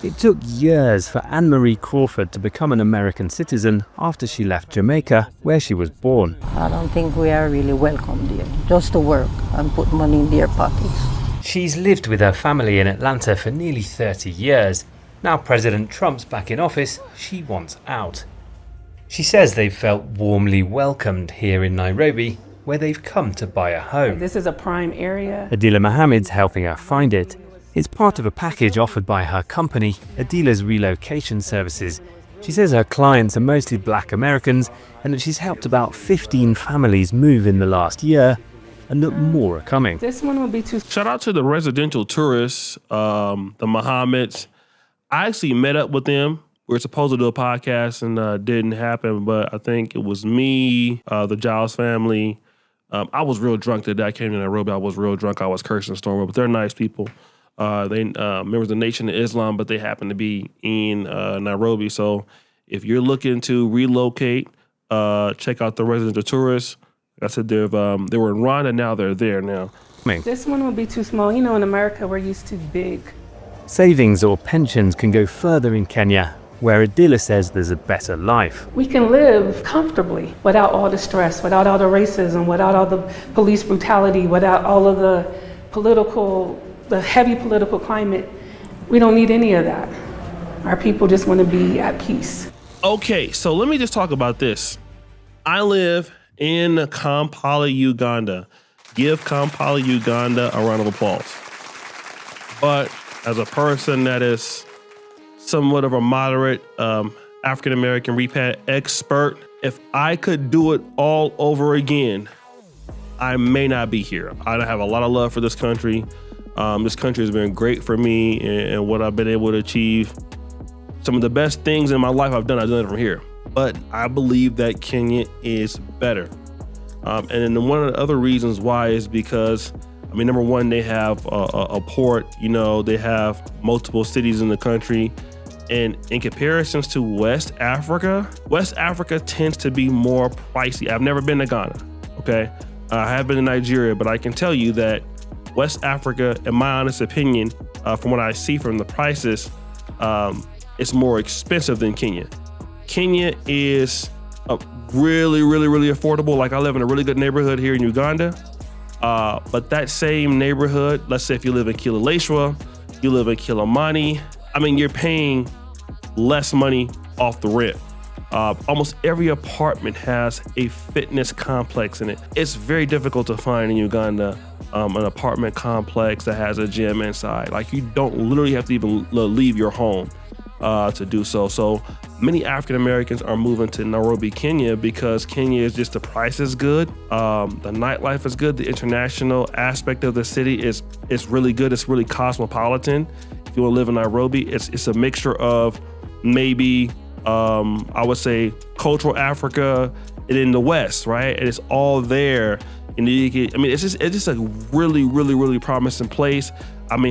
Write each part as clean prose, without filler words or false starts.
It took years for Anne-Marie Crawford to become an American citizen after she left Jamaica, where she was born. I don't think we are really welcome there, just to work and put money in their pockets. She's lived with her family in Atlanta for nearly 30 years. Now President Trump's back in office, she wants out. She says they've felt warmly welcomed here in Nairobi, where they've come to buy a home. This is a prime area. Adila Mohammed's helping her find it. It's part of a package offered by her company, Adila's Relocation Services. She says her clients are mostly black Americans and that she's helped about 15 families move in the last year and that more are coming. This one will be too... Shout out to the residential tourists, the Mohammeds. I actually met up with them. We were supposed to do a podcast and didn't happen, but I think it was me, the Giles family. I was real drunk the day I came to Nairobi. I was real drunk. I was cursing the storm, but they're nice people. They members of the Nation of Islam, but they happen to be in Nairobi. So if you're looking to relocate, check out the residential tourists. Like I said, they were in Rwanda, now they're there now. This one will be too small. You know, in America, we're used to big. Savings or pensions can go further in Kenya, where Adila says there's a better life. We can live comfortably without all the stress, without all the racism, without all the police brutality, without all of the heavy political climate. We don't need any of that. Our people just want to be at peace. Okay, so let me just talk about this. I live in Kampala, Uganda. Give Kampala, Uganda a round of applause. But as a person that is somewhat of a moderate African-American repat expert, if I could do it all over again, I may not be here. I have a lot of love for this country. This country has been great for me and what I've been able to achieve. Some of the best things in my life I've done it from here. But I believe that Kenya is better. And then one of the other reasons why is because, number one, they have a port, they have multiple cities in the country. And in comparisons to West Africa tends to be more pricey. I've never been to Ghana, okay? I have been to Nigeria, but I can tell you that West Africa, in my honest opinion, from what I see from the prices, it's more expensive than Kenya. Kenya is really, really, really affordable. Like I live in a really good neighborhood here in Uganda, but that same neighborhood, let's say if you live in Kileleshwa, you live in Kilimani, you're paying less money off the rent. Almost every apartment has a fitness complex in it. It's very difficult to find in Uganda an apartment complex that has a gym inside. Like you don't literally have to even leave your home to do so. So many African Americans are moving to Nairobi, Kenya, because Kenya is just, the price is good. The nightlife is good. The international aspect of the city is really good. It's really cosmopolitan. If you want to live in Nairobi, it's a mixture of maybe, I would say, cultural Africa and in the West, right? And it's all there. And it's just a really, really, really promising place.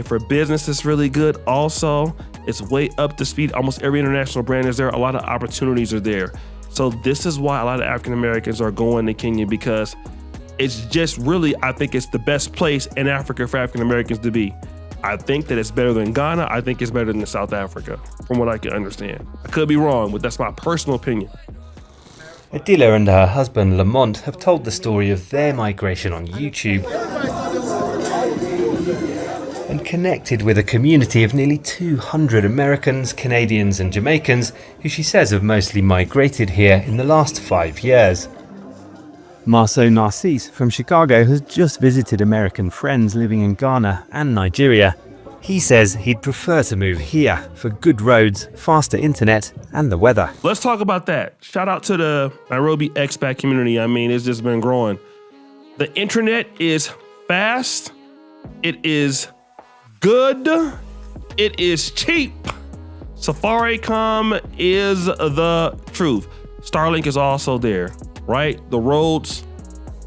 For business, it's really good. Also, it's way up to speed. Almost every international brand is there. A lot of opportunities are there. So this is why a lot of African Americans are going to Kenya, because it's just really, I think it's the best place in Africa for African Americans to be. I think that it's better than Ghana. I think it's better than South Africa, from what I can understand. I could be wrong, but that's my personal opinion. Adila and her husband Lamont have told the story of their migration on YouTube and connected with a community of nearly 200 Americans, Canadians and Jamaicans who she says have mostly migrated here in the last 5 years. Marceau Narcisse from Chicago has just visited American friends living in Ghana and Nigeria. He says he'd prefer to move here for good roads, faster internet and the weather. Let's talk about that. Shout out to the Nairobi expat community. It's just been growing. The internet is fast. It is good. It is cheap. Safaricom is the truth. Starlink is also there, right? The roads,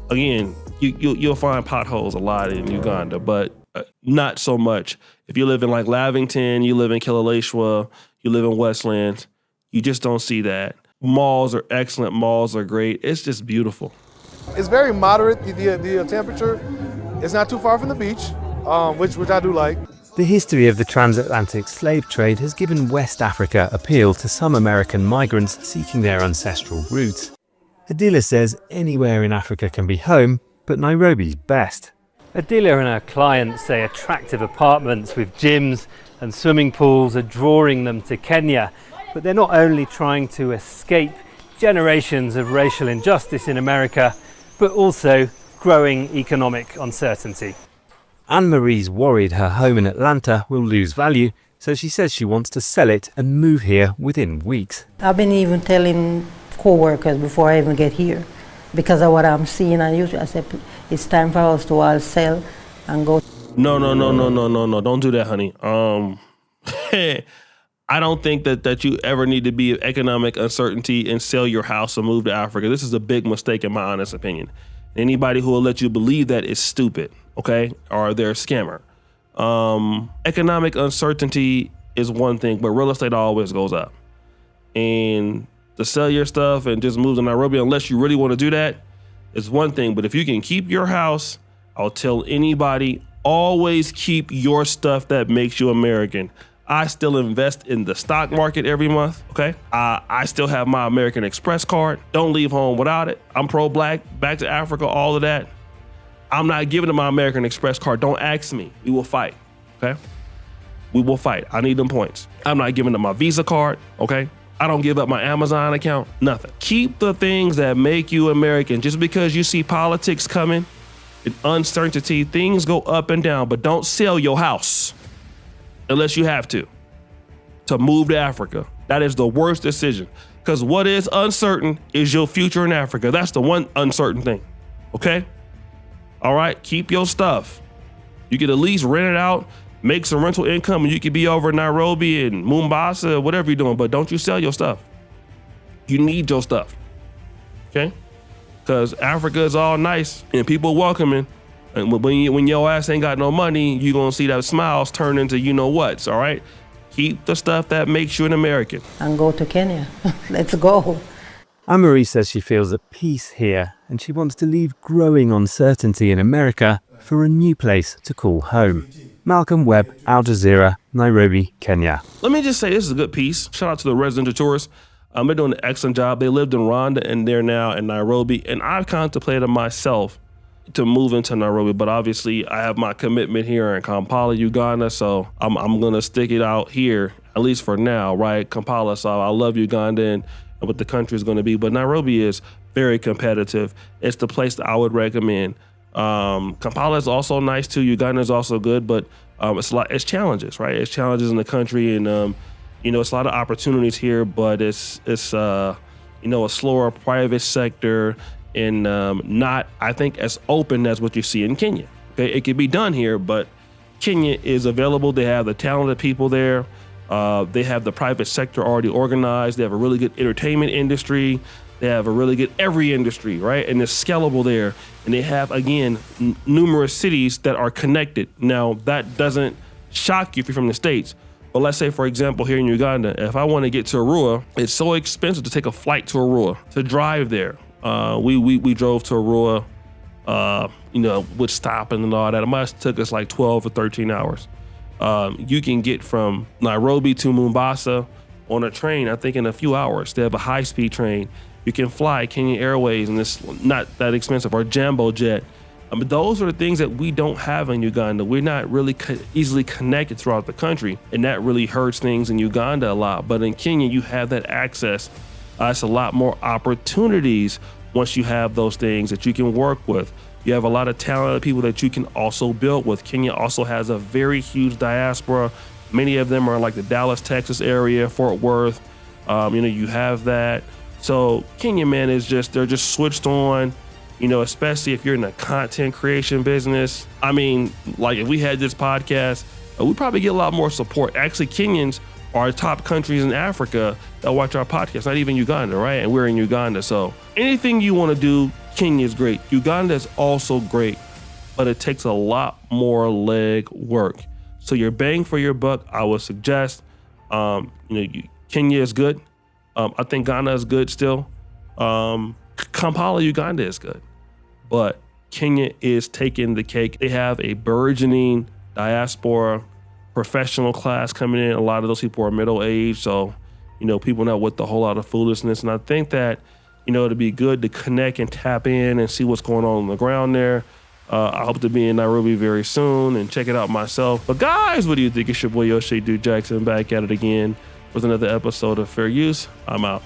again, you'll find potholes a lot in Uganda, but not so much. If you live in like Lavington, you live in Kileleshwa, you live in Westlands, you just don't see that. Malls are excellent. Malls are great. It's just beautiful. It's very moderate, the temperature. It's not too far from the beach, which I do like. The history of the transatlantic slave trade has given West Africa appeal to some American migrants seeking their ancestral roots. Adila says anywhere in Africa can be home, but Nairobi's best. Adila and her clients say attractive apartments with gyms and swimming pools are drawing them to Kenya, but they're not only trying to escape generations of racial injustice in America, but also growing economic uncertainty. Anne-Marie's worried her home in Atlanta will lose value, so she says she wants to sell it and move here within weeks. I've been even telling co-workers before I even get here, because of what I'm seeing on YouTube. I said, it's time for us to all sell and go. No. Don't do that, honey. I don't think that you ever need to be in economic uncertainty and sell your house and move to Africa. This is a big mistake in my honest opinion. Anybody who will let you believe that is stupid, okay? Or they're a scammer. Economic uncertainty is one thing, but real estate always goes up. And to sell your stuff and just move to Nairobi, unless you really want to do that, is one thing. But if you can keep your house, I'll tell anybody, always keep your stuff that makes you American. I still invest in the stock market every month, okay? I still have my American Express card. Don't leave home without it. I'm pro-black, back to Africa, all of that. I'm not giving them my American Express card. Don't ask me. We will fight, okay? We will fight. I need them points. I'm not giving them my Visa card, okay? I don't give up my Amazon account, nothing. Keep the things that make you American. Just because you see politics coming and uncertainty, things go up and down, but don't sell your house. Unless you have to move to Africa. That is the worst decision. Because what is uncertain is your future in Africa. That's the one uncertain thing, okay? All right, keep your stuff. You could at least rent it out, make some rental income, and you could be over in Nairobi and Mombasa, whatever you're doing, but don't you sell your stuff. You need your stuff, okay? Because Africa is all nice and people welcoming. And when your ass ain't got no money, you're going to see that smiles turn into you-know-whats, all right? Keep the stuff that makes you an American. And go to Kenya. Let's go. Anne-Marie says she feels at peace here and she wants to leave growing uncertainty in America for a new place to call home. Malcolm Webb, Al Jazeera, Nairobi, Kenya. Let me just say this is a good piece. Shout out to the residential tourists. They're doing an excellent job. They lived in Rwanda and they're now in Nairobi. And I've contemplated myself to move into Nairobi, but obviously I have my commitment here in Kampala, Uganda, so I'm gonna stick it out here, at least for now, right? Kampala, so I love Uganda and what the country is gonna be, but Nairobi is very competitive. It's the place that I would recommend. Kampala is also nice too, Uganda is also good, but it's challenges, right? It's challenges in the country and it's a lot of opportunities here, but it's a slower private sector, and not, I think, as open as what you see in Kenya. Okay, it can be done here, but Kenya is available. They have the talented people there. They have the private sector already organized. They have a really good entertainment industry. They have a really good every industry, right? And it's scalable there. And they have, again, numerous cities that are connected. Now, that doesn't shock you if you're from the States. But let's say, for example, here in Uganda, if I want to get to Arua, it's so expensive to take a flight to Arua, to drive there. We drove to Arua, with stopping and all that. It must have took us like 12 or 13 hours. You can get from Nairobi to Mombasa on a train, I think in a few hours. They have a high-speed train. You can fly Kenya Airways, and it's not that expensive, or Jambo Jet. Those are the things that we don't have in Uganda. We're not really easily connected throughout the country, and that really hurts things in Uganda a lot. But in Kenya, you have that access. It's a lot more opportunities once you have those things that you can work with. You have a lot of talented people that you can also build with. Kenya also has a very huge diaspora. Many of them are in like the Dallas, Texas area, Fort Worth. You have that. So Kenya, man, they're just switched on, especially if you're in the content creation business. Like if we had this podcast, we'd probably get a lot more support. Actually, Kenyans are top countries in Africa that watch our podcast, not even Uganda, right? And we're in Uganda. So anything you want to do, Kenya is great. Uganda is also great, but it takes a lot more leg work. So your bang for your buck, I would suggest, Kenya is good. I think Ghana is good still. Kampala, Uganda is good, but Kenya is taking the cake. They have a burgeoning diaspora professional class coming in. A lot of those people are middle-aged, so, people not with a whole lot of foolishness. And I think that, it'd be good to connect and tap in and see what's going on the ground there. I hope to be in Nairobi very soon and check it out myself. But guys, what do you think? It's your boy Yoshi Duke Jackson back at it again with another episode of Fair Use. I'm out.